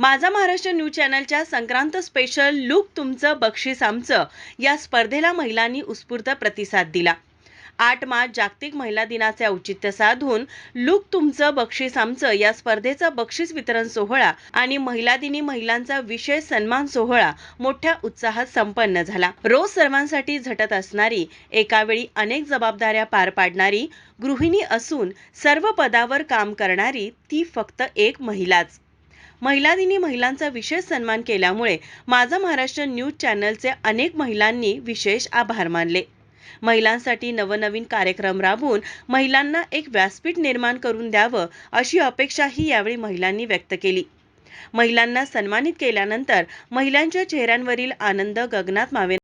माझा महाराष्ट्र न्यूज चॅनलच्या Sankrant special look तुमचं बक्षीस आमचं या स्पर्धेला महिलांनी उत्स्फूर्त प्रतिसाद दिला। 8 मार्च जागतिक महिला दिनाचे औचित्य साधून लुक तुमचं बक्षीस आमचं या स्पर्धेचा बक्षीस वितरण सोहळा आणि महिला दिनी महिलांचा विशेष सन्मान सोहळा मोठ्या उत्साहात संपन्न झाला। रोज सर्वांसाठी झटत असणारी, एकावेळी अनेक जबाबदाऱ्या पार पाडणारी गृहिणी असून सर्व पदावर काम करणारी ती फक्त एक महिलाच। महिला दिनी महिलांचा विशेष सन्मान केल्यामुळे माझा महाराष्ट्र न्यूज चॅनलचे अनेक महिलांनी विशेष आभार मानले। महिलांसाठी नवनवीन कार्यक्रम राबवून महिलांना एक व्यासपीठ निर्माण करून द्यावं अशी अपेक्षाही यावेळी महिलांनी व्यक्त केली। महिलांना सन्मानित केल्यानंतर महिलांच्या चेहऱ्यांवरील आनंद गगनात मावेना